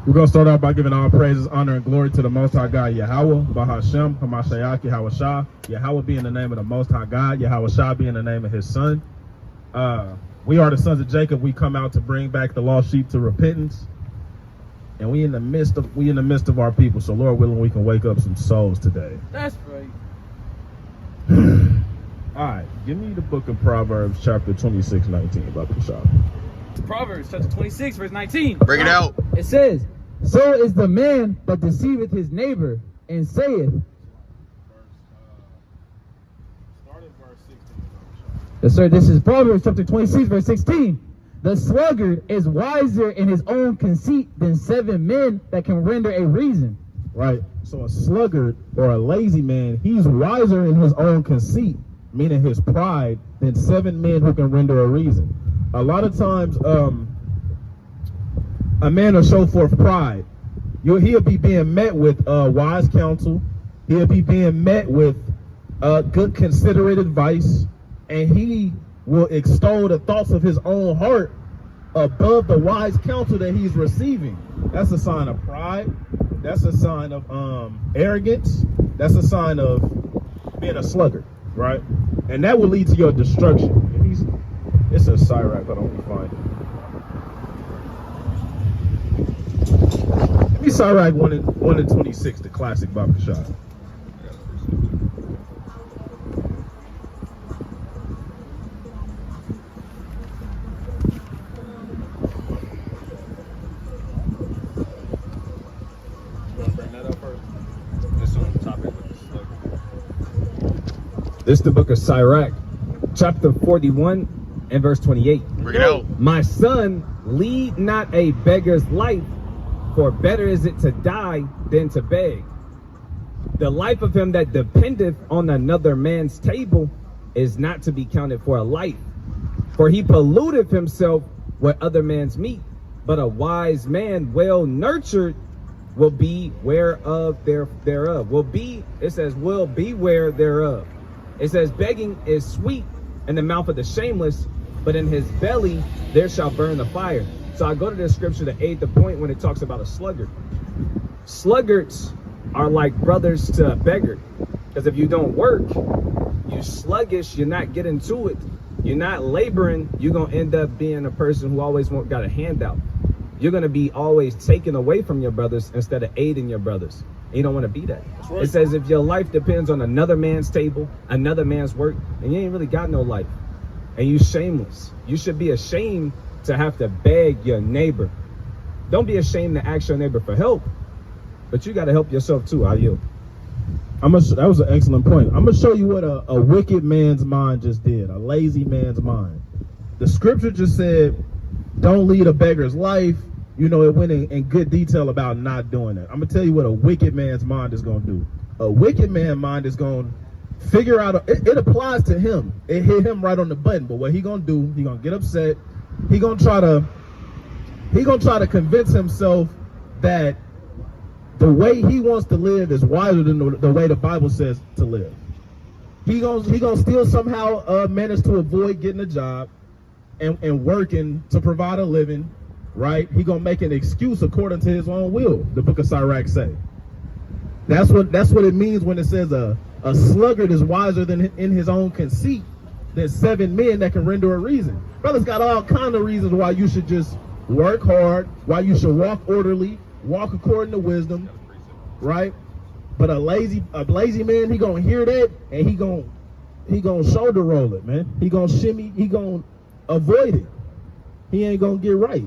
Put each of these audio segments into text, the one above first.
We're going to start out by giving all praises, honor, and glory to the Most High God, Yahweh, Bahashem, Hamashiach, Yahushua. Yahweh being the name of the Most High God, Yahushua being the name of his son. We are the sons of Jacob. We come out to bring back the lost sheep to repentance. And we in the midst of our people. So Lord willing, we can wake up some souls today. That's right. All right, give me the book of Proverbs, chapter 26:19, about the shop. Proverbs chapter 26, verse 19. Bring it out. It says, so is the man that deceiveth his neighbor, and saith. Start at verse 16. Yes, sir. This is Proverbs chapter 26, verse 16. The sluggard is wiser in his own conceit than 7 men that can render a reason. Right. So a sluggard or a lazy man, he's wiser in his own conceit, meaning his pride, than 7 men who can render a reason. A lot of times, a man will show forth pride. He'll be being met with wise counsel. He'll be being met with good, considerate advice, and he will extol the thoughts of his own heart above the wise counsel that he's receiving. That's a sign of pride. That's a sign of arrogance. That's a sign of being a sluggard, right? And that will lead to your destruction. It's a Sirach, but I don't find it. Give me Sirach 1 and 26, the classic Baba Shah. This is the book of Sirach, chapter 41 and verse 28. Bring it out. My son, lead not a beggar's life, for better is it to die than to beg. The life of him that dependeth on another man's table is not to be counted for a life, for he polluteth himself with other man's meat. But a wise man, well nurtured, will be thereof. It says, will beware thereof. It says, begging is sweet in the mouth of the shameless, but in his belly there shall burn the fire. So I go to this scripture to aid the point when it talks about a sluggard. Sluggards are like brothers to a beggar, because if you don't work, you're sluggish, you're not getting to it, you're not laboring, you're going to end up being a person who always got a handout. You're going to be always taken away from your brothers instead of aiding your brothers. You don't want to be that. Right. It says if your life depends on another man's table, another man's work, and you ain't really got no life, and you shameless. You should be ashamed to have to beg your neighbor. Don't be ashamed to ask your neighbor for help, but you got to help yourself too. How you? That was an excellent point. I'm going to show you what a wicked man's mind just did, a lazy man's mind. The scripture just said, don't lead a beggar's life. You know, it went in good detail about not doing that. I'm going to tell you what a wicked man's mind is going to do. A wicked man's mind is going to figure out, it applies to him. It hit him right on the button. But what he going to do, he going to get upset. He going to try to convince himself that the way he wants to live is wiser than the way the Bible says to live. He gonna still somehow manage to avoid getting a job and working to provide a living. Right? He gonna make an excuse according to his own will. The book of Sirach say. That's what it means when it says a sluggard is wiser than in his own conceit than 7 men that can render a reason. Brothers got all kind of reasons why you should just work hard, why you should walk orderly, walk according to wisdom, right? But a lazy man, he gonna hear that and he gonna shoulder roll it, man. He gonna shimmy, he gonna avoid it. He ain't gonna get right.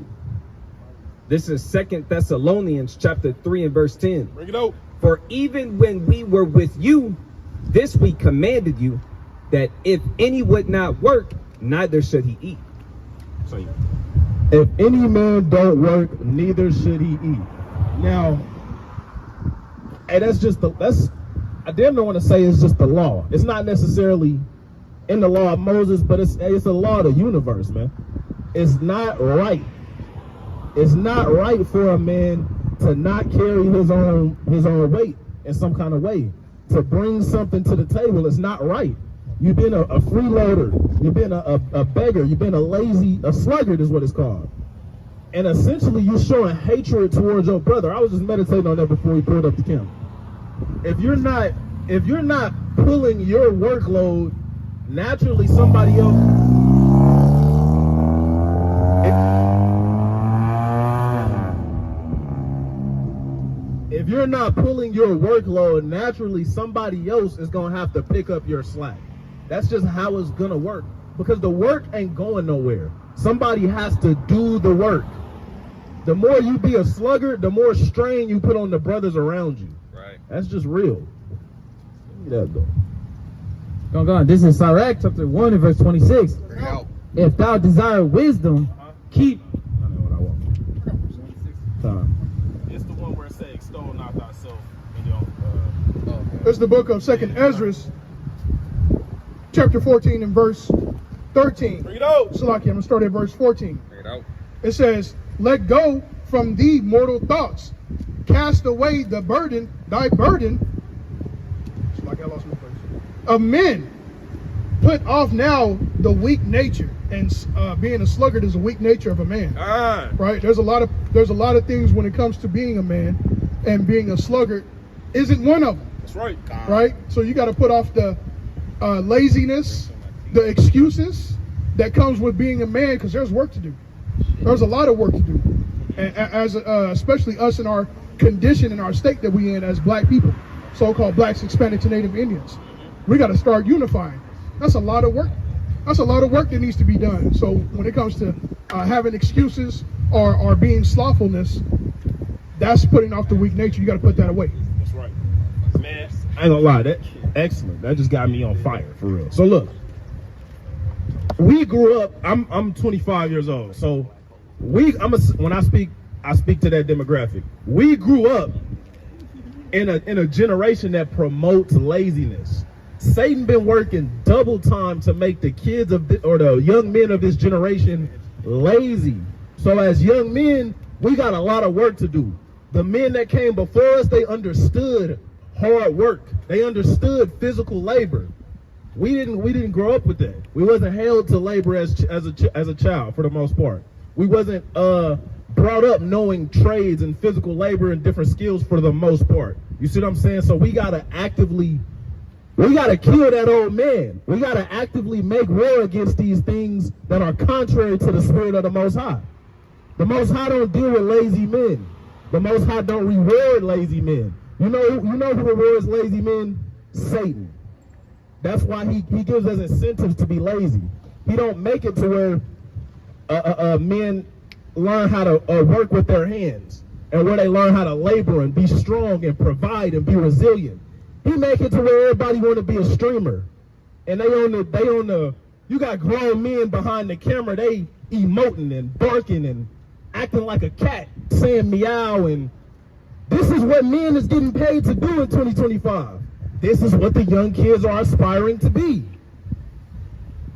This is 2 Thessalonians chapter 3 and verse 10. Bring it out. For even when we were with you, this we commanded you, that if any would not work, neither should he eat. So, if any man don't work, neither should he eat. Now, and I damn near want to say it's just the law. It's not necessarily in the law of Moses, but it's a law of the universe, man. It's not right. It's not right for a man to not carry his own weight in some kind of way. To bring something to the table is not right. You've been a freeloader. You've been a beggar. You've been a sluggard is what it's called. And essentially you're showing hatred towards your brother. I was just meditating on that before we pulled up the camp. If you're not pulling your workload, naturally somebody else if you're not pulling your workload, naturally somebody else is gonna have to pick up your slack. That's just how it's gonna work. Because the work ain't going nowhere. Somebody has to do the work. The more you be a sluggard, the more strain you put on the brothers around you. Right. That's just real. Give me that though. Go on. This is Sirach chapter 1 and verse 26. Bring it out. If thou desire wisdom, keep. I know what I want. Time. It's the one where it says, extol not thyself in your It's the book of 2nd Ezra, chapter 14 and verse 13. Bring it out. Salaki, I'm going to start at verse 14. Bring it out. It says, let go from thee mortal thoughts. Cast away the burden, thy burden. Salaki, I lost my place. Of men. Put off now the weak nature. And being a sluggard is a weak nature of a man. Right? There's a lot of things when it comes to being a man, and being a sluggard isn't one of them. That's right. Right? So you got to put off the laziness, the excuses that comes with being a man, because there's work to do. There's a lot of work to do, and especially us in our condition, in our state that we in as black people, so-called blacks, Hispanics, and Native Indians. We got to start unifying. That's a lot of work. That's a lot of work that needs to be done. So when it comes to having excuses or being slothfulness, that's putting off the weak nature. You got to put that away. That's right. Man, I ain't gonna lie, that excellent. That just got me on fire for real. So look, we grew up. I'm 25 years old. So when I speak to that demographic. We grew up in a generation that promotes laziness. Satan been working double time to make the kids or the young men of this generation lazy. So as young men, we got a lot of work to do. The men that came before us, they understood hard work. They understood physical labor. We didn't grow up with that. We wasn't held to labor as a child for the most part. We wasn't brought up knowing trades and physical labor and different skills for the most part. You see what I'm saying? So we gotta kill that old man. We gotta actively make war against these things that are contrary to the spirit of the Most High. The Most High don't deal with lazy men. The Most High don't reward lazy men. You know who rewards lazy men? Satan. That's why he gives us incentives to be lazy. He don't make it to where men learn how to work with their hands, and where they learn how to labor and be strong and provide and be resilient. He make it to where everybody want to be a streamer, and they on the. You got grown men behind the camera. They emoting and barking and acting like a cat, saying meow, and this is what men is getting paid to do in 2025. This is what the young kids are aspiring to be.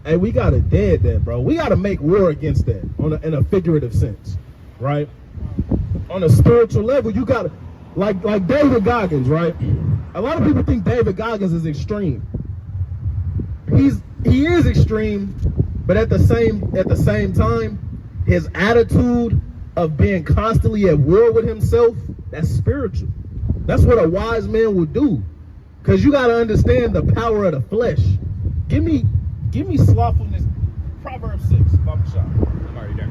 Hey, we gotta dead that, bro. We gotta make war against that in a figurative sense, right? On a spiritual level, you gotta, like David Goggins, right? A lot of people think David Goggins is extreme. He is extreme, but at the same time, his attitude of being constantly at war with himself, that's spiritual. That's what a wise man would do. Because you got to understand the power of the flesh. Give me slothfulness. Proverbs 6. Baba Shah. I'm already there.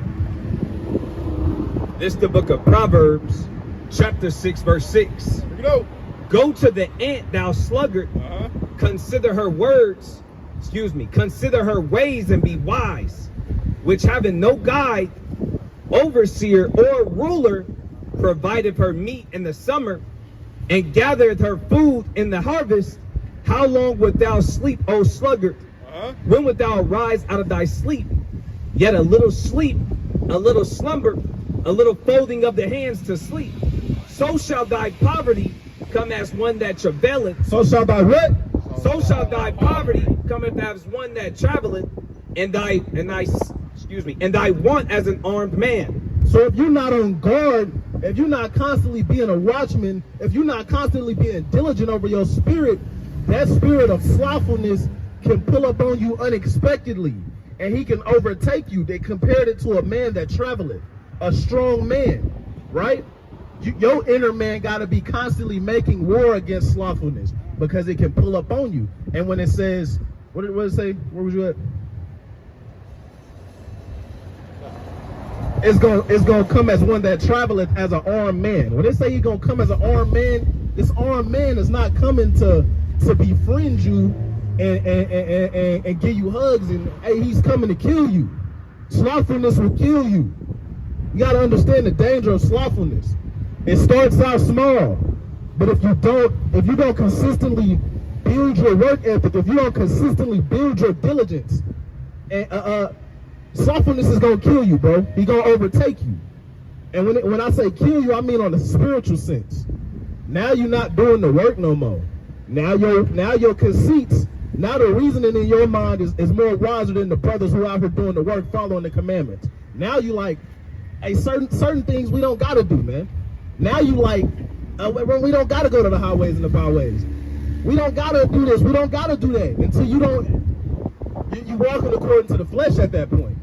This is the book of Proverbs, chapter 6, verse 6. here we go. Go to the ant, thou sluggard. Consider her ways and be wise, which having no guide, overseer, or ruler, provided her meat in the summer, and gathered her food in the harvest. How long wilt thou sleep, O sluggard? When wilt thou arise out of thy sleep? Yet a little sleep, a little slumber, a little folding of the hands to sleep. So shall thy poverty come as one that travaileth. So shall thy what? So shall thy poverty cometh as one that traveleth, and thy want as an armed man. So if you're not on guard, if you're not constantly being a watchman, if you're not constantly being diligent over your spirit, that spirit of slothfulness can pull up on you unexpectedly, and he can overtake you. They compared it to a man that traveleth. a strong man, right? Your inner man got to be constantly making war against slothfulness because it can pull up on you. And when it says, what did it say? Where was you at? It's gonna come as one that traveleth as an armed man. When they say he's gonna come as an armed man, this armed man is not coming to befriend you and give you hugs and hey, he's coming to kill you. Slothfulness will kill you. You gotta understand the danger of slothfulness. It starts out small, but if you don't consistently build your work ethic, if you don't consistently build your diligence, and slothfulness is gonna kill you, bro. He's gonna overtake you. And when I say kill you, I mean on a spiritual sense. Now you're not doing the work no more. Now your conceits, now the reasoning in your mind is more wiser than the brothers who are out here doing the work, following the commandments. Now you like, hey, certain things we don't gotta do, man. Now you like, we don't gotta go to the highways and the byways. We don't gotta do this. We don't gotta do that until you walking according to the flesh at that point.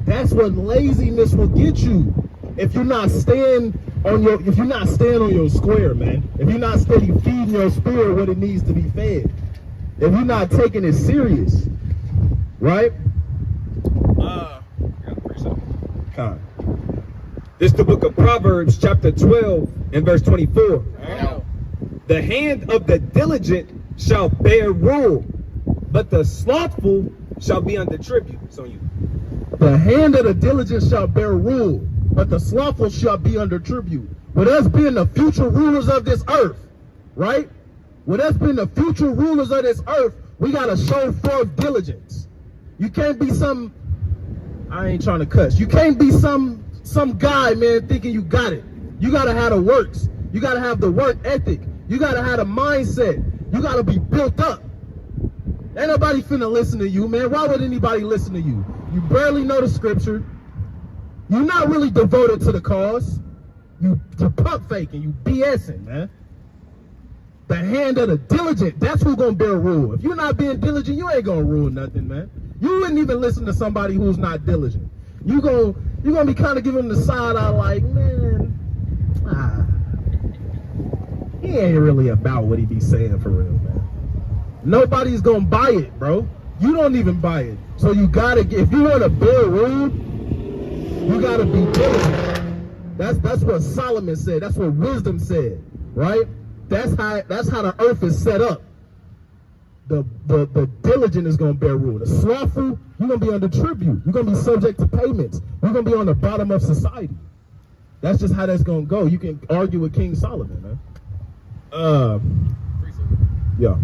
That's what laziness will get you. If you're not staying on your square, man. If you're not steady feeding your spirit what it needs to be fed. If you're not taking it serious, right? God. This is the book of Proverbs, chapter 12, and verse 24. Wow. The hand of the diligent shall bear rule, but the slothful shall be under tribute. It's on you. The hand of the diligent shall bear rule, but the slothful shall be under tribute. With us being the future rulers of this earth, right? With us being the future rulers of this earth, we gotta show forth diligence. You can't be I ain't trying to cuss. You can't be some guy, man, thinking you got it. You gotta have the works. You gotta have the work ethic. You gotta have the mindset. You gotta be built up. Ain't nobody finna listen to you, man. Why would anybody listen to you? You barely know the scripture. You're not really devoted to the cause. You pump faking, you BSing, man. The hand of the diligent, that's who's gonna bear rule. If you're not being diligent, you ain't gonna rule nothing, man. You wouldn't even listen to somebody who's not diligent. You're gonna be kind of giving them the side eye like, man, he ain't really about what he be saying for real, man. Nobody's gonna buy it, bro. You don't even buy it. So you gotta if you want to bear rule, you gotta be diligent. That's what Solomon said. That's what wisdom said, right? That's how the earth is set up. The diligent is gonna bear rule. The slothful, you're gonna be under tribute. You're gonna be subject to payments. You're gonna be on the bottom of society. That's just how that's gonna go. You can argue with King Solomon, man. Yeah.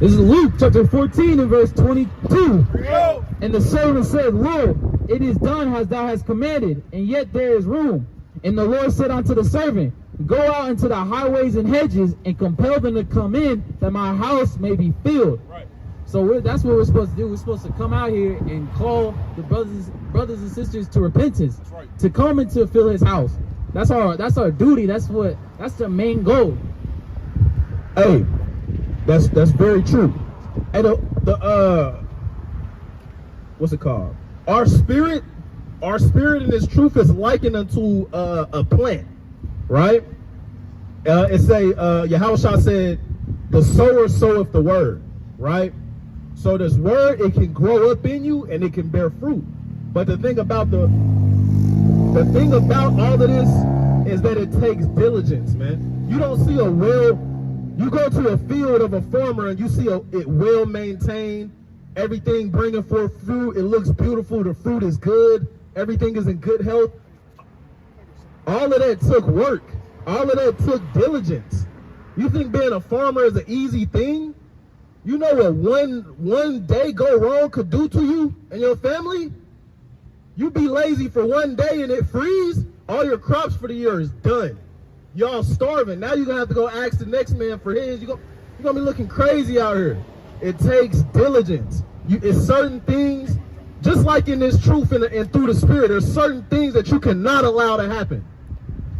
This is Luke chapter 14 and verse 22. And the servant said, Lord, it is done as thou hast commanded, and yet there is room. And the Lord said unto the servant, go out into the highways and hedges and compel them to come in, that my house may be filled. Right. So that's what we're supposed to do. We're supposed to come out here and call the brothers and sisters to repentance, That's right. to come and to fill his house. That's our duty. That's the main goal. Hey, that's very true. And what's it called? Our spirit in this truth is likened unto a plant, right? It say Yahushua said, the sower soweth the word, right? So this word, it can grow up in you and it can bear fruit. But the thing about all of this is that it takes diligence, man. You don't see you go to a field of a farmer and you see it well maintained, everything bringing forth fruit, it looks beautiful, the fruit is good, everything is in good health. All of that took work. All of that took diligence. You think being a farmer is an easy thing? You know what one day go wrong could do to you and your family? You be lazy for one day and it freeze, all your crops for the year is done. Y'all starving. Now you're going to have to go ask the next man for his. You're going to be looking crazy out here. It takes diligence. It's certain things, just like in this truth and through the spirit, there's certain things that you cannot allow to happen.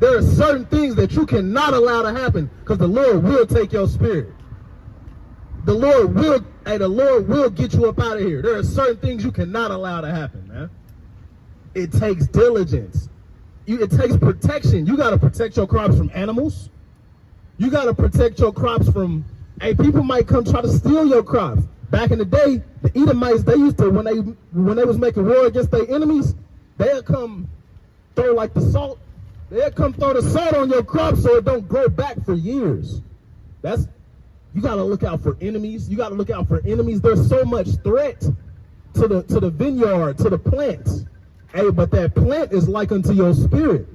There are certain things that you cannot allow to happen because the Lord will take your spirit. The Lord will get you up out of here. There are certain things you cannot allow to happen, man. It takes diligence. It takes protection. You got to protect your crops from animals. You got to protect your crops from, hey, people might come try to steal your crops. Back in the day, the Edomites, they used to, when they was making war against their enemies, they'd come throw like the salt. They'd come throw the salt on your crops so it don't grow back for years. You got to look out for enemies. You got to look out for enemies. There's so much threat to the vineyard, to the plants. Hey, but that plant is like unto your spirit.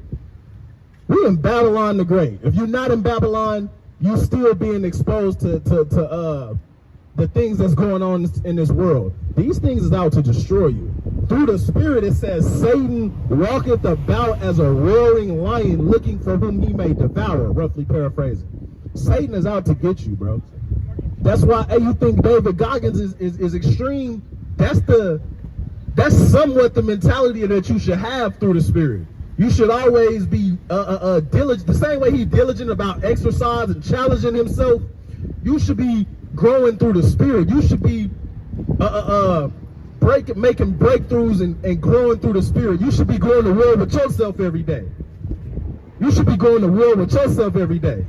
We in Babylon the Great. If you're not in Babylon, you're still being exposed to the things that's going on in this world. These things is out to destroy you. Through the spirit, it says, Satan walketh about as a roaring lion looking for whom he may devour, roughly paraphrasing. Satan is out to get you, bro. That's why, hey, you think David Goggins is extreme. That's somewhat the mentality that you should have through the spirit. You should always be diligent. The same way he's diligent about exercise and challenging himself, you should be growing through the spirit. You should be making breakthroughs and growing through the spirit. You should be going to war with yourself every day. You should be going to war with yourself every day.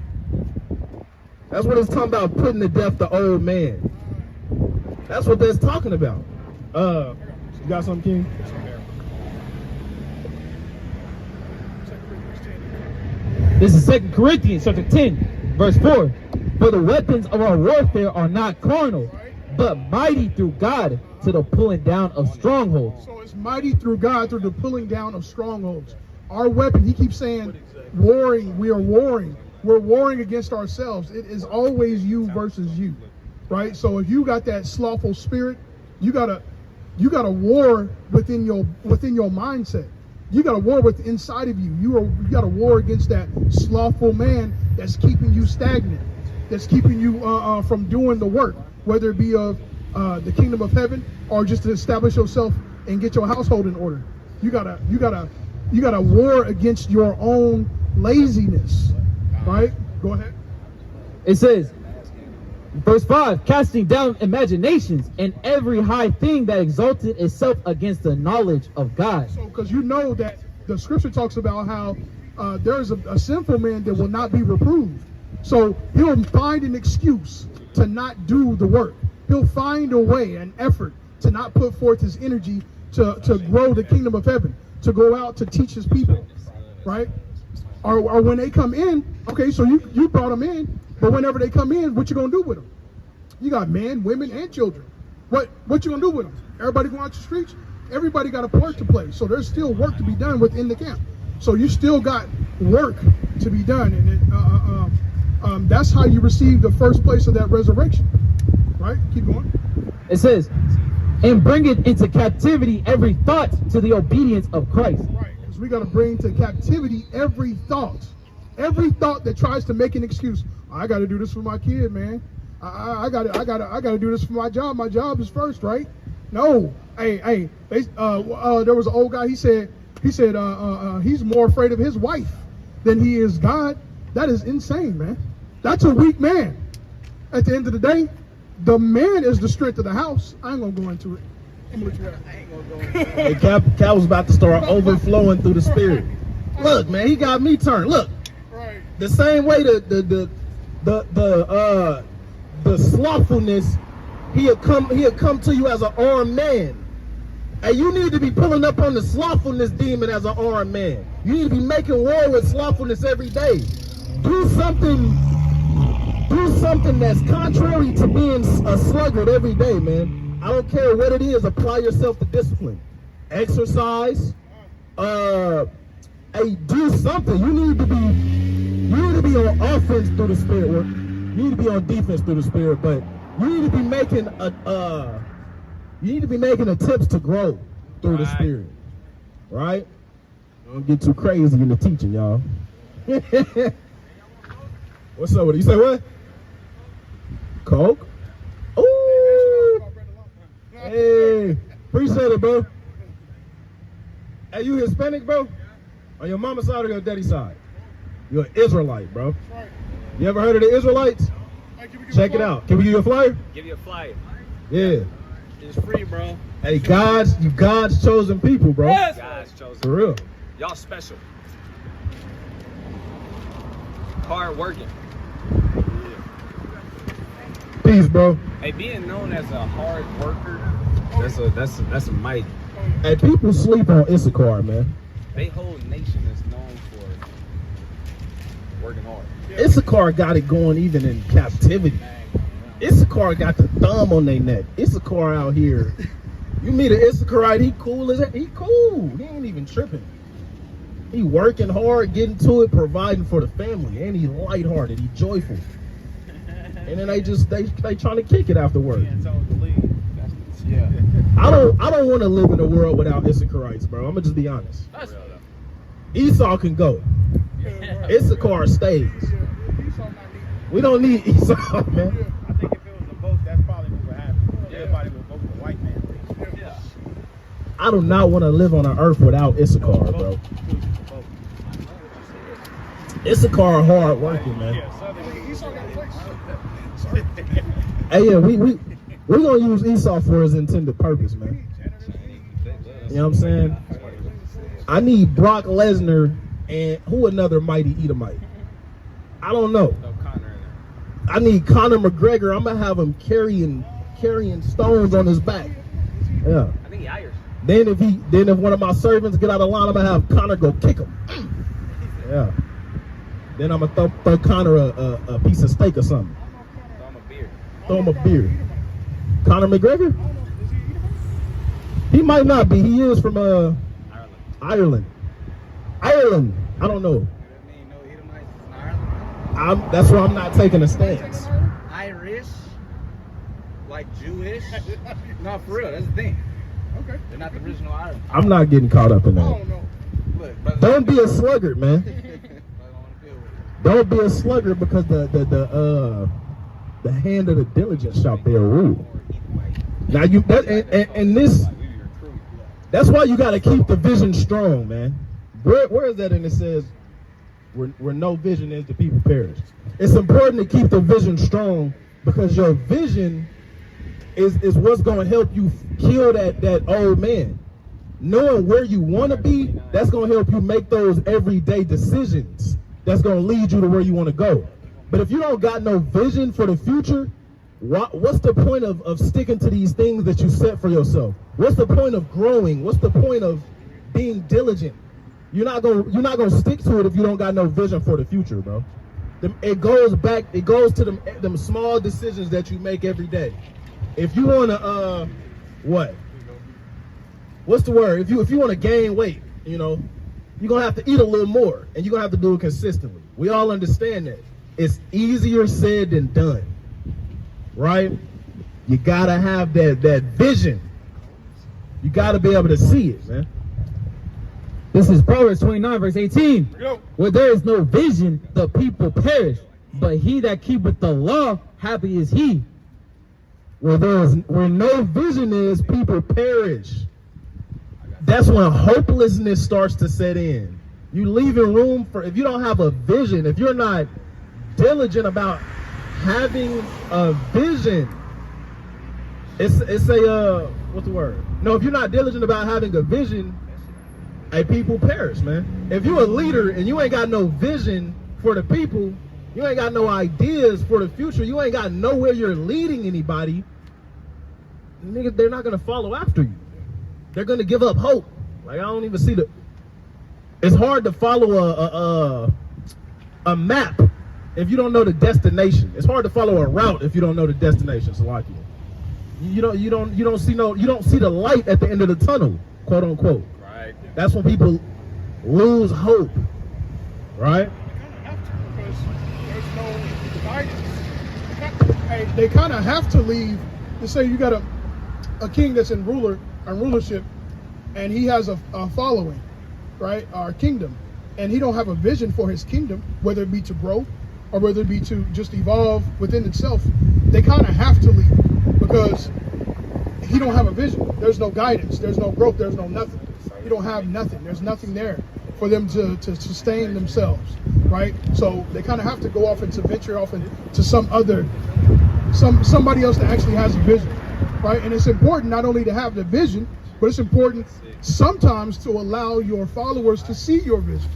That's what it's talking about, putting to death the old man. That's what that's talking about. You got something, King? This is 2 Corinthians chapter 10, verse 4. For the weapons of our warfare are not carnal, but mighty through God to the pulling down of strongholds. So it's mighty through God through the pulling down of strongholds. Our weapon, he keeps saying, warring, we are warring. We're warring against ourselves. It is always you versus you, right? So if you got that slothful spirit, you gotta war within your mindset. You got a war with inside of you. You got a war against that slothful man that's keeping you stagnant, that's keeping you from doing the work, whether it be of the kingdom of heaven or just to establish yourself and get your household in order. You gotta war against your own laziness, right? Go ahead. It says, verse 5, casting down imaginations and every high thing that exalted itself against the knowledge of God. So, because you know that the scripture talks about how there's a sinful man that will not be reproved. So he'll find an excuse to not do the work. He'll find a way, an effort to not put forth his energy to grow the kingdom of heaven, to go out to teach his people, right? Or when they come in, okay, so you brought them in, but whenever they come in, what you gonna do with them? You got men, women, and children. What you gonna do with them? Everybody going out the streets? Everybody got a part to play. So there's still work to be done within the camp. So you still got work to be done, and that's how you receive the first place of that resurrection. Right? Keep going. It says, and bring it into captivity every thought to the obedience of Christ. Right, because we got to bring to captivity every thought that tries to make an excuse. I got to do this for my kid, man. I got to do this for my job. My job is first, right? No. Hey. There was an old guy. He said he's more afraid of his wife than he is God. That is insane, man. That's a weak man. At the end of the day, the man is the strength of the house. I ain't gonna go into it. I'm gonna let you have it. I ain't gonna go into it. Hey, Cal was about to start overflowing through the spirit. Look, man, he got me turned. Look, Right. the same way the slothfulness, he'll come to you as an armed man. And you need to be pulling up on the slothfulness demon as an armed man. You need to be making war with slothfulness every day. Do something that's contrary to being a sluggard every day, man. I don't care what it is. Apply yourself to discipline. Exercise. Do something. You need to be on offense through the spirit work. You need to be on defense through the spirit, but you need to be making attempts to grow through the spirit. Right? Don't get too crazy in the teaching, y'all. What's up with it? You say what? Coke? Ooh! Hey, appreciate it, bro. Hey, you Hispanic, bro? On your mama's side or your daddy's side? You're an Israelite, bro. You ever heard of the Israelites? Check it out. Can we give you a flyer? Give you a flyer. Yeah. It's free, bro. Hey, you God's chosen people, bro. Yes. God's chosen. For real. Y'all special. Hard working. Peace, bro. Hey, being known as a hard worker, that's a mighty. Hey, people sleep on Issachar, man. They whole nation is known for working hard. Issachar got it going even in captivity. Issachar got the thumb on their neck. Issachar out here. You meet an Issacharite, he cool as he cool. He ain't even tripping. He working hard, getting to it, providing for the family, and he lighthearted, he joyful. And then they trying to kick it afterward. Yeah. I don't want to live in a world without Issacharites, bro. I'm gonna just be honest. Esau can go. Issachar stays. We don't need Esau, man. I think if it was a vote, that's probably what would happen. Everybody would vote for the white man. Yeah. I do not want to live on an earth without Issachar, bro. Issachar hard working, man. Hey, yeah, we're gonna use Esau for his intended purpose, man. You know what I'm saying? I need Brock Lesnar and who another mighty Edomite? I don't know. I need Conor McGregor. I'm gonna have him carrying stones on his back. Yeah. I think he Irish. Then if one of my servants get out of line, I'm gonna have Conor go kick him. Yeah. Then I'm gonna throw Conor a piece of steak or something. Throw him a beer. Conor McGregor? He might not be. He is from Ireland. Ireland. I don't know. That's why I'm not taking a stance. Irish, like Jewish. No, for real, that's the thing. Okay. They're not the original Irish. I'm not getting caught up in I that. don't know. Look, brother, Don't be a sluggard, man. I don't want to deal with it. Don't be a sluggard because the hand of the diligent shall bear rule. Now that's why you got to keep the vision strong, man. Where is that? And it says, where no vision is, the people perish. It's important to keep the vision strong because your vision is what's going to help you kill that old man. Knowing where you want to be, that's going to help you make those everyday decisions. That's going to lead you to where you want to go. But if you don't got no vision for the future, what's the point of sticking to these things that you set for yourself? What's the point of growing? What's the point of being diligent? You're not gonna stick to it if you don't got no vision for the future, bro. It goes to them small decisions that you make every day. If you wanna what's the word? If you wanna gain weight, you're gonna have to eat a little more, and you're gonna have to do it consistently. We all understand that. It's easier said than done, right? You gotta have that vision. You gotta be able to see it, man. This is Proverbs 29, verse 18. Where there is no vision, the people perish. But he that keepeth the law, happy is he. Where no vision is, people perish. That's when hopelessness starts to set in. You leaving room for, if you don't have a vision, if you're not diligent about having a vision, it's a what's the word? No, if you're not diligent about having a vision, people perish, man. If you're a leader and you ain't got no vision for the people, you ain't got no ideas for the future, you ain't got nowhere you're leading anybody, nigga, they're not gonna follow after you. They're gonna give up hope. Like, I don't even see it's hard to follow a map if you don't know the destination. It's hard to follow a route if you don't know the destination, Salakia. You don't see the light at the end of the tunnel, quote unquote. Right. That's when people lose hope, right? They kind of have to leave. To say you got a king that's in rulership, and he has a following, right? Our kingdom, and he don't have a vision for his kingdom, whether it be to grow or whether it be to just evolve within itself. They kind of have to leave because he don't have a vision. There's no guidance. There's no growth. There's no nothing. You don't have nothing. There's nothing there for them to sustain themselves, right? So they kind of have to go off and to venture off into somebody else that actually has a vision. right? And it's important not only to have the vision, but it's important sometimes to allow your followers to see your vision,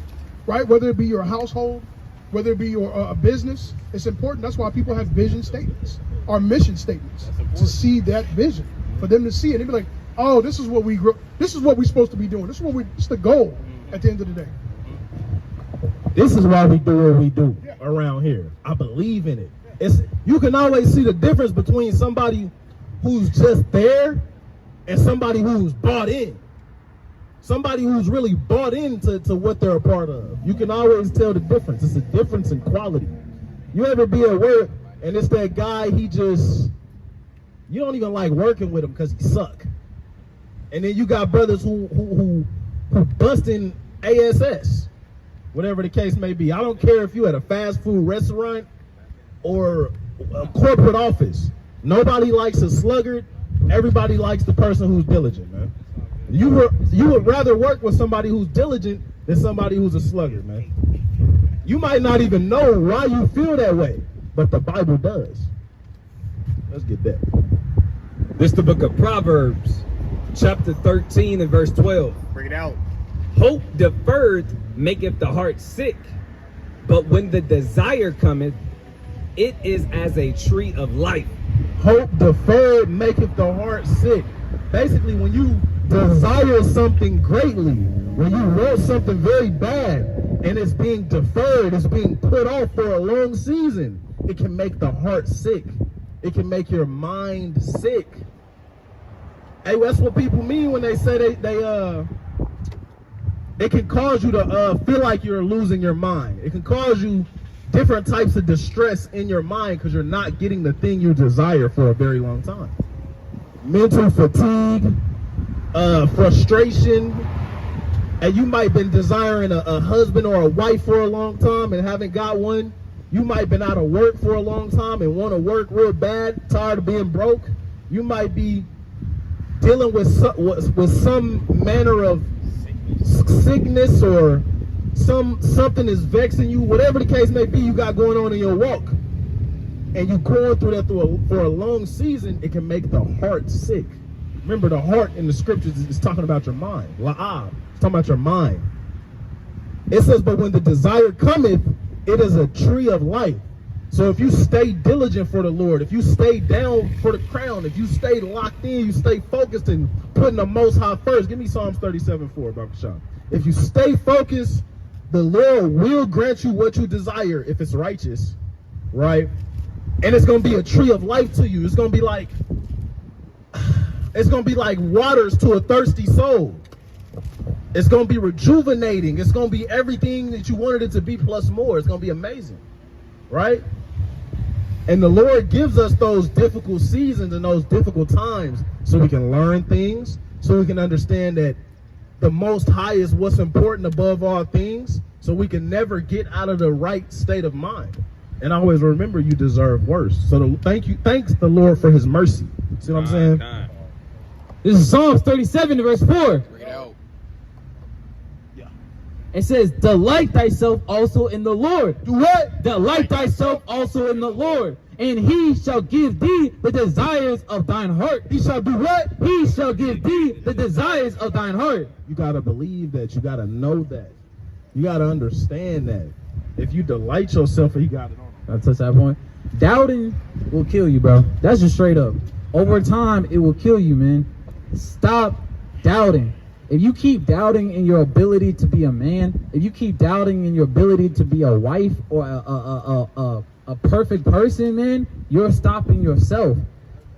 right? Whether it be your household, whether it be your business, it's important. That's why people have vision statements or mission statements, to see that vision, for them to see it. They'd be like, oh, this is what we're supposed to be doing. It's the goal at the end of the day. This is why we do what we do around here. I believe in it. You can always see the difference between somebody who's just there and somebody who's bought in. Somebody who's really bought into what they're a part of. You can always tell the difference. It's a difference in quality. You ever be at work and it's that guy, you don't even like working with him because he suck. And then you got brothers who busting ASS, whatever the case may be. I don't care if you at a fast food restaurant or a corporate office. Nobody likes a sluggard. Everybody likes the person who's diligent, man. You would rather work with somebody who's diligent than somebody who's a sluggard, man. You might not even know why you feel that way, but the Bible does. Let's get that. This is the book of Proverbs, chapter 13 and verse 12. Bring it out. Hope deferred maketh the heart sick, but when the desire cometh, it is as a tree of life. Hope deferred maketh the heart sick. Basically, when you desire something greatly, when you want something very bad, and it's being deferred, it's being put off for a long season, it can make the heart sick. It can make your mind sick. Hey, that's what people mean when they say they can cause you to feel like you're losing your mind. It can cause you different types of distress in your mind because you're not getting the thing you desire for a very long time. Mental fatigue, frustration, and you might have been desiring a husband or a wife for a long time and haven't got one. You might have been out of work for a long time and want to work real bad, tired of being broke. You might be dealing with some manner of sickness or something is vexing you, whatever the case may be you got going on in your walk, and you're going through that for a long season, it can make the heart sick. Remember, the heart in the scriptures is talking about your mind. La'ab, it's talking about your mind. It says, but when the desire cometh, it is a tree of life. So if you stay diligent for the Lord, if you stay down for the crown, if you stay locked in, you stay focused and putting the Most High first. Give me Psalms 37:4, Dr. Sean. If you stay focused, the Lord will grant you what you desire if it's righteous, right? And it's going to be a tree of life to you. It's going to be like waters to a thirsty soul. It's going to be rejuvenating. It's going to be everything that you wanted it to be plus more. It's going to be amazing, right? And the Lord gives us those difficult seasons and those difficult times so we can learn things, so we can understand that the Most High is what's important above all things, so we can never get out of the right state of mind. And always remember, you deserve worse. So thanks the Lord for his mercy. See what I'm saying? This is Psalms 37 verse 4. Bring it out. It says, delight thyself also in the Lord. Do what? Delight thyself also in the Lord, and he shall give thee the desires of thine heart. He shall do what? He shall give thee the desires of thine heart. You got to believe that. You got to know that. You got to understand that. If you delight yourself, you got it on. I'll touch that point. Doubting will kill you, bro. That's just straight up. Over time, it will kill you, man. Stop doubting. If you keep doubting in your ability to be a man, if you keep doubting in your ability to be a wife or a perfect person, man, you're stopping yourself.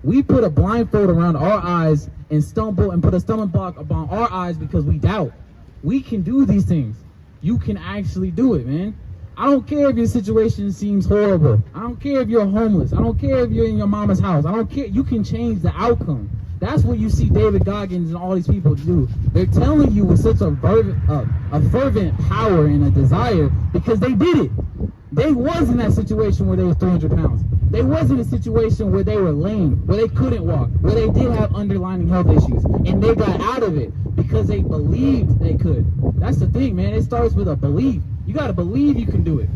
We put a blindfold around our eyes and put a stumbling block upon our eyes because we doubt. We can do these things. You can actually do it, man. I don't care if your situation seems horrible. I don't care if you're homeless. I don't care if you're in your mama's house. I don't care. You can change the outcome. That's what you see David Goggins and all these people do. They're telling you with such a fervent power and a desire because they did it. They was in that situation where they were 300 pounds. They was in a situation where they were lame, where they couldn't walk, where they did have underlying health issues. And they got out of it because they believed they could. That's the thing, man. It starts with a belief. You got to believe you can do it.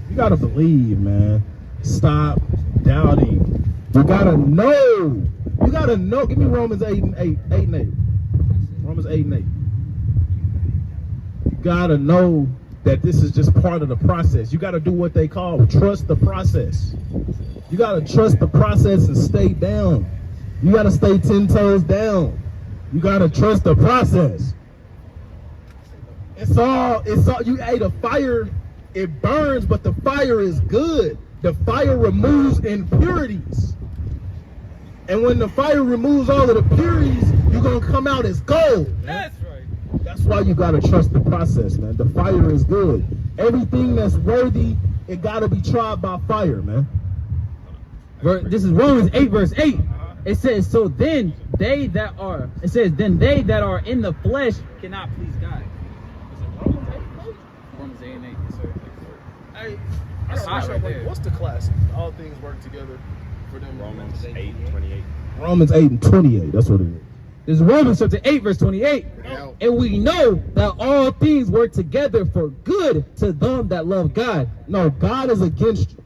You got to believe, man. Stop doubting. You got to know You gotta know. Give me Romans 8 and 8. 8 and 8. Romans 8 and 8. You gotta know that this is just part of the process. You gotta do what they call trust the process. You gotta trust the process and stay down. You gotta stay 10 toes down. You gotta trust the process. It's all, you ate a fire, it burns, but the fire is good. The fire removes impurities. And when the fire removes all of the impurities, you're gonna come out as gold. That's right. That's why you gotta trust the process, man. The fire is good. Everything that's worthy, it gotta be tried by fire, man. This is Romans 8 verse 8. It says, so then they that are, it says, then they that are in the flesh cannot please God. Romans 8 and 8, yes, sir. Hey, That's hot right there. what's the classic? All things work together for them. Romans 8:28. Romans 8 and 28, that's what it is. This is Romans chapter 8 verse 28. Yeah. And we know that all things work together for good to them that love God. No, God is against you.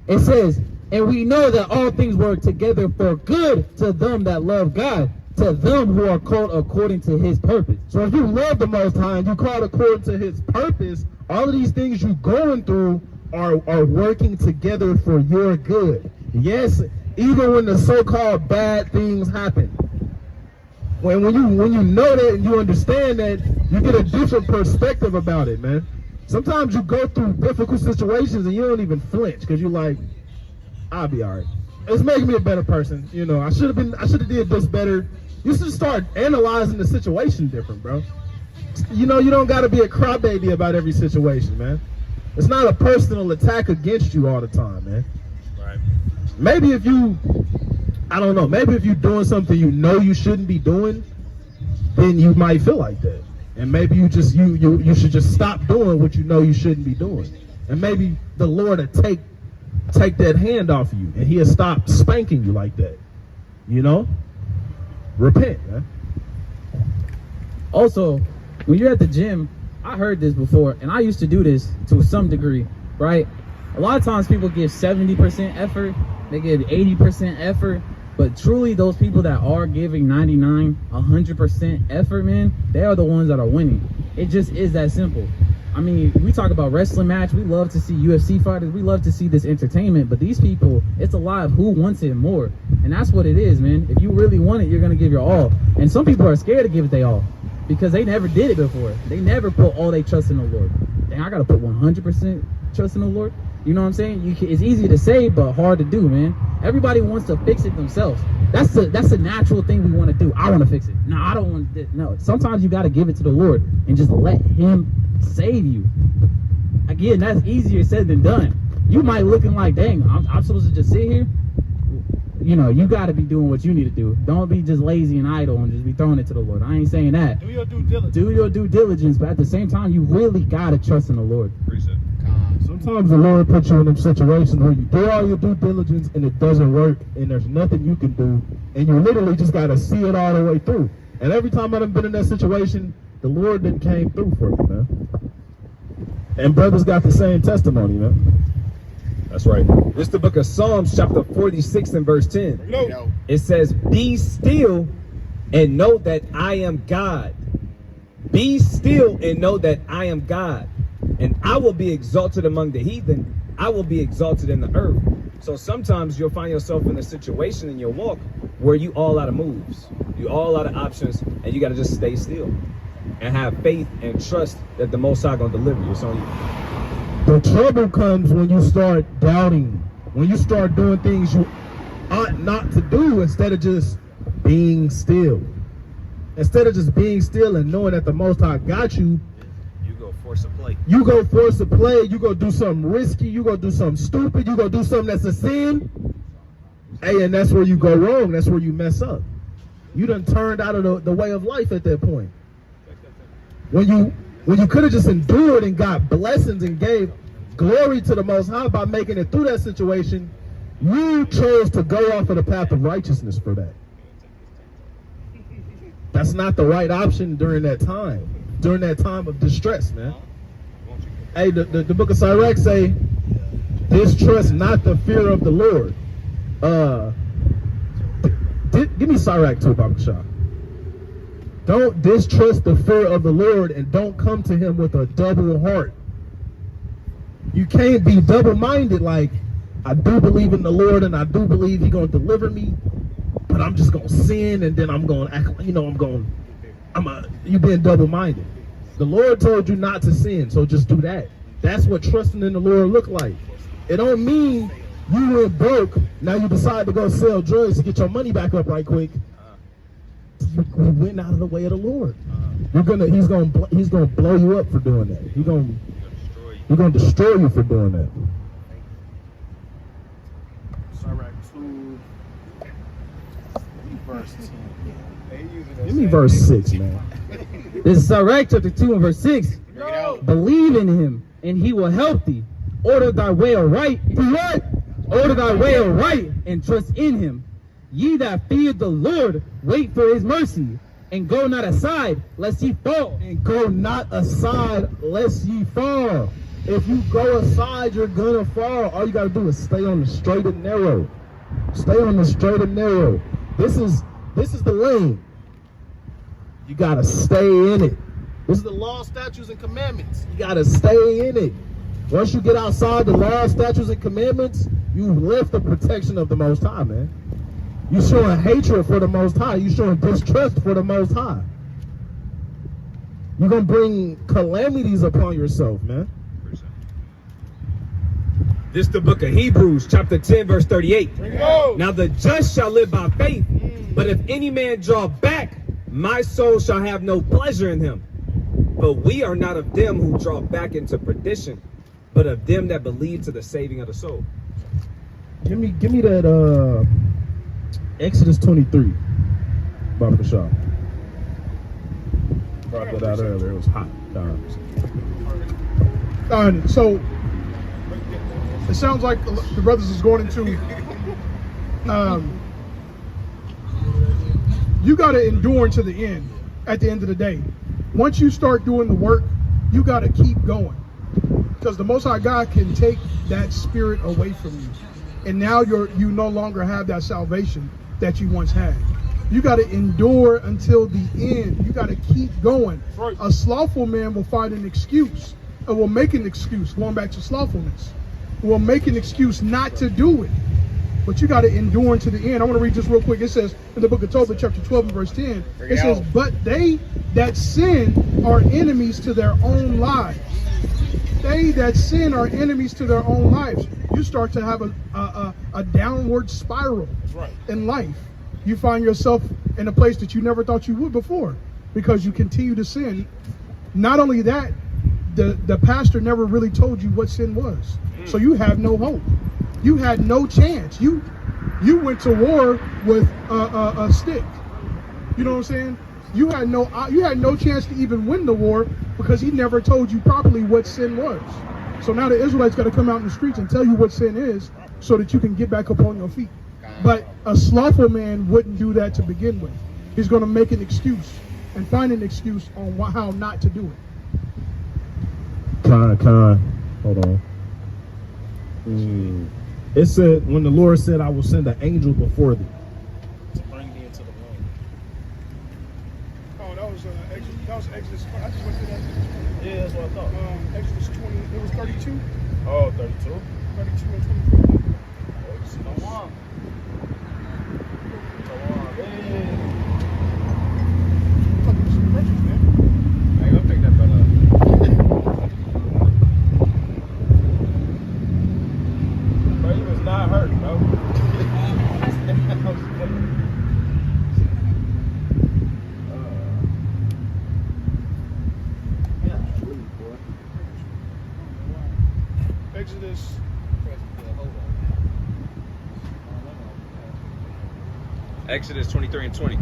It says, and we know that all things work together for good to them that love God, to them who are called according to his purpose. So if you love the Most High and you called according to his purpose, all of these things you're going through are working together for your good. Yes, even when the so-called bad things happen. When you know that and you understand that, you get a different perspective about it, man. Sometimes you go through difficult situations and you don't even flinch because you're like, I'll be all right. It's making me a better person. You know, I should have did this better. You should start analyzing the situation different, bro. You know, you don't got to be a crybaby about every situation, man. It's not a personal attack against you all the time, man. Right. Maybe if you, I don't know, maybe if you're doing something you know you shouldn't be doing, then you might feel like that. And maybe you should just stop doing what you know you shouldn't be doing. And maybe the Lord will take that hand off you and he'll stop spanking you like that. You know? Repent, man. Also, when you're at the gym, I heard this before, and I used to do this to some degree, right? A lot of times people give 70% effort, they give 80% effort, but truly those people that are giving 99, 100% effort, man, they are the ones that are winning. It just is that simple. I mean, we talk about wrestling match, we love to see UFC fighters, we love to see this entertainment, but these people, it's a lot of who wants it more. And that's what it is, man. If you really want it, you're going to give your all. And some people are scared to give it their all because they never did it before. They never put all their trust in the Lord. Dang, I got to put 100% trust in the Lord. You know what I'm saying? It's easy to say, but hard to do, man. Everybody wants to fix it themselves. That's a natural thing we want to do. I want to fix it. No, I don't want to. No, sometimes you got to give it to the Lord and just let him save you. Again, that's easier said than done. You might looking like, dang, I'm supposed to just sit here. You know, you got to be doing what you need to do. Don't be just lazy and idle and just be throwing it to the Lord. I ain't saying that. Do your due diligence. Do your due diligence, but at the same time, you really got to trust in the Lord. Appreciate it. Sometimes the Lord puts you in them situations where you do all your due diligence and it doesn't work and there's nothing you can do and you literally just got to see it all the way through. And every time I've been in that situation, the Lord then came through for me, man. And brothers got the same testimony, man. That's right. This is the book of Psalms, chapter 46 and verse 10. No. It says, be still and know that I am God. Be still and know that I am God. And I will be exalted among the heathen. I will be exalted in the earth. So sometimes you'll find yourself in a situation in your walk where you all out of moves. You all out of options, and you got to just stay still and have faith and trust that the Most High going to deliver you. It's on you. The trouble comes when you start doubting, when you start doing things you ought not to do instead of just being still. Instead of just being still and knowing that the Most High got you, You go force a play. you go force a play, you go do something risky, you go do something stupid, you go do something that's a sin. Hey, and that's where you go wrong. That's where you mess up. You done turned out of the way of life at that point. When you could have just endured and got blessings and gave glory to the Most High by making it through that situation, you chose to go off of the path of righteousness for that. That's not the right option during that time of distress, man. Hey, the book of Sirach say, distrust not the fear of the Lord. Give me Sirach 2, Baba Shah. Don't distrust the fear of the Lord, and don't come to him with a double heart. You can't be double-minded like, I do believe in the Lord and I do believe he's going to deliver me, but I'm just going to sin and then I'm going to act, you being double-minded. The Lord told you not to sin, so just do that. That's what trusting in the Lord look like. It don't mean you went broke, now you decide to go sell drugs to get your money back up right quick. You went out of the way of the Lord. He's gonna blow you up for doing that. He's gonna destroy you for doing that. Sirach 2, verse 10. Give me verse 6, man. This is Sirach chapter 2 and verse 6. Believe in him, and he will help thee. Order thy way aright. Do what? Order thy way aright, and trust in him. Ye that fear the Lord, wait for his mercy, and go not aside, lest ye fall. And go not aside, lest ye fall. If you go aside, you're gonna fall. All you gotta do is stay on the straight and narrow. Stay on the straight and narrow. This is the lane. You gotta stay in it. This is the law, statutes, and commandments. You gotta stay in it. Once you get outside the law, statutes, and commandments, you left the protection of the Most High, man. You showing hatred for the Most High. You showing distrust for the Most High. You're gonna bring calamities upon yourself, man. This is the book of Hebrews, chapter 10, verse 38. Now the just shall live by faith, but if any man draw back, my soul shall have no pleasure in him. But we are not of them who draw back into perdition, but of them that believe to the saving of the soul. Give me that Exodus 23, Baba Shah. Brought that out earlier. It was hot. So it sounds like the brothers is going into you got to endure to the end. At the end of the day, once you start doing the work, you got to keep going, because the Most High God can take that spirit away from you, and now you no longer have that salvation that you once had. You got to endure until the end. You got to keep going. A slothful man will find an excuse, or will make an excuse, going back to slothfulness, will make an excuse not to do it. But you got to endure to the end. I want to read this real quick. It says in the book of Tobit, chapter 12 and verse 10, it says, but they that sin are enemies to their own lives. They that sin are enemies to their own lives. You start to have a downward spiral in life. You find yourself in a place that you never thought you would before, because you continue to sin. Not only that, the pastor never really told you what sin was. So you have no hope. You had no chance. You went to war with a stick. You know what I'm saying? You had no chance to even win the war, because he never told you properly what sin was. So now the Israelites got to come out in the streets and tell you what sin is, so that you can get back up on your feet. But a slothful man wouldn't do that to begin with. He's going to make an excuse and find an excuse on how not to do it. Hold on. It said, when the Lord said, I will send an angel before thee. To bring thee into the womb. Oh, that was Exodus. I just went to that. Yeah, that's what I thought. Exodus 20. It was 32. Oh, 32? 32 and 23. Come on. I ain't gonna pick that brother up. Bro, he was not hurt, bro. Exodus. Exodus 23 and 20.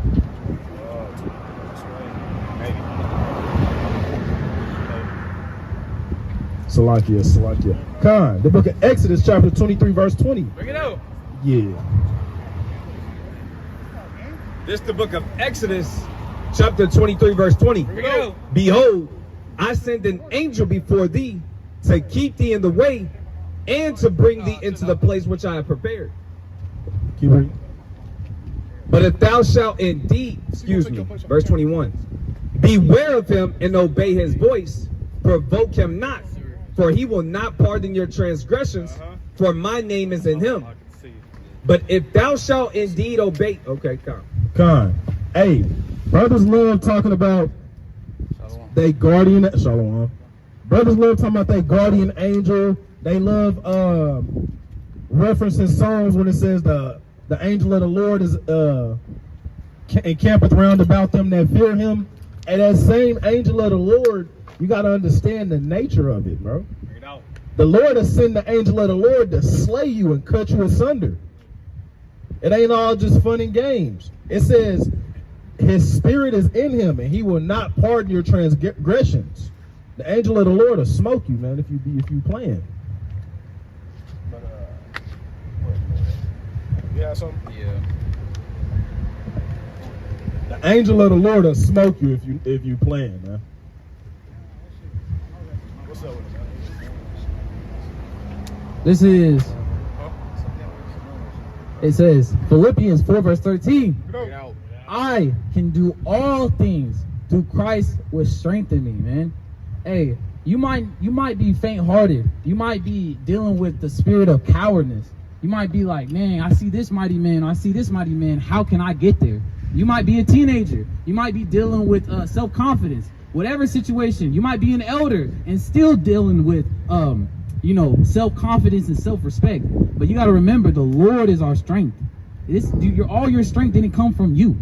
Salakia. Khan, the book of Exodus, chapter 23, verse 20. Bring it out. Yeah. This is the book of Exodus, chapter 23, verse 20. Bring it out. Behold, I send an angel before thee to keep thee in the way and to bring thee into the place which I have prepared. Keep reading. But if thou shalt indeed, verse 21, beware of him and obey his voice, provoke him not, for he will not pardon your transgressions, for my name is in him. But if thou shalt indeed obey, okay, come. Hey, brothers love talking about they guardian. Shalom. Brothers love talking about they guardian angel. They love referencing Psalms when it says the angel of the Lord is encampeth round about them that fear him. And that same angel of the Lord, you got to understand the nature of it, bro. The Lord has sent the angel of the Lord to slay you and cut you asunder. It ain't all just fun and games. It says his spirit is in him and he will not pardon your transgressions. The angel of the Lord will smoke you, man, if you playing. But you have something? Yeah. The angel of the Lord will smoke you if you playing, man. What's up with it, man? This is, it says, Philippians 4 verse 13. Get out. I can do all things through Christ which strengthen me, man. Hey, you might be faint-hearted. You might be dealing with the spirit of cowardness. You might be like, man, I see this mighty man. I see this mighty man. How can I get there? You might be a teenager. You might be dealing with self-confidence. Whatever situation, you might be an elder and still dealing with, self-confidence and self-respect. But you got to remember, the Lord is our strength. All your strength didn't come from you.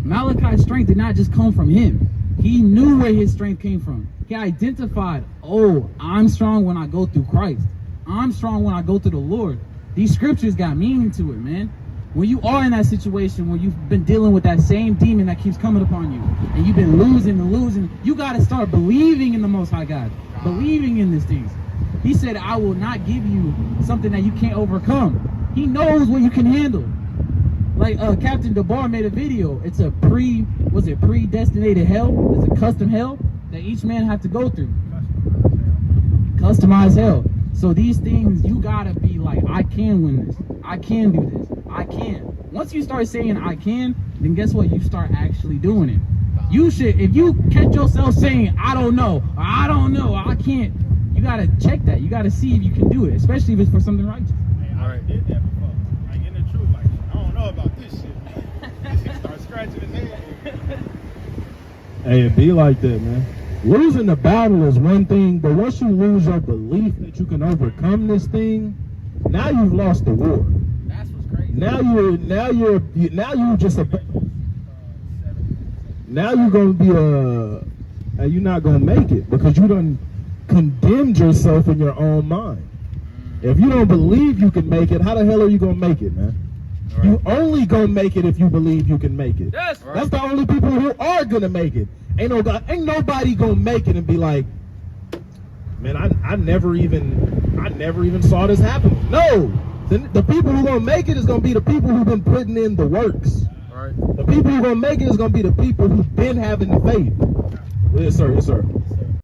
Malachi's strength did not just come from him. He knew where his strength came from. He identified, oh, I'm strong when I go through Christ. I'm strong when I go through the Lord. These scriptures got meaning to it, man. When you are in that situation where you've been dealing with that same demon that keeps coming upon you, and you've been losing, you got to start believing in the Most High God, believing in these things. He said, I will not give you something that you can't overcome. He knows what you can handle. Like Captain DeBar made a video. It's a predestinated hell. It's a custom hell that each man have to go through. Customized hell. So these things, you gotta be like, I can win this. I can do this. I can. Once you start saying I can, then guess what? You start actually doing it. You should, if you catch yourself saying, I don't know, I can't, you gotta check that. You gotta see if you can do it, especially if it's for something righteous. Hey, I did that before. Like in the truth, like I don't know about this shit, man. He starts scratching his head. Hey, it be like that, man. Losing the battle is one thing, but once you lose your belief that you can overcome this thing, now you've lost the war. That's what's crazy. Now you're gonna be you're not gonna make it because you done condemned yourself in your own mind. If you don't believe you can make it, how the hell are you gonna make it, man? Right. You only gonna make it if you believe you can make it. Yes, right. That's the only people who are gonna make it. Ain't nobody gonna make it and be like, man, I never even saw this happen. No, the people who gonna make it is gonna be the people who've been putting in the works. Right. The people who gonna make it is gonna be the people who've been having the faith. Yes, sir. Yes, sir.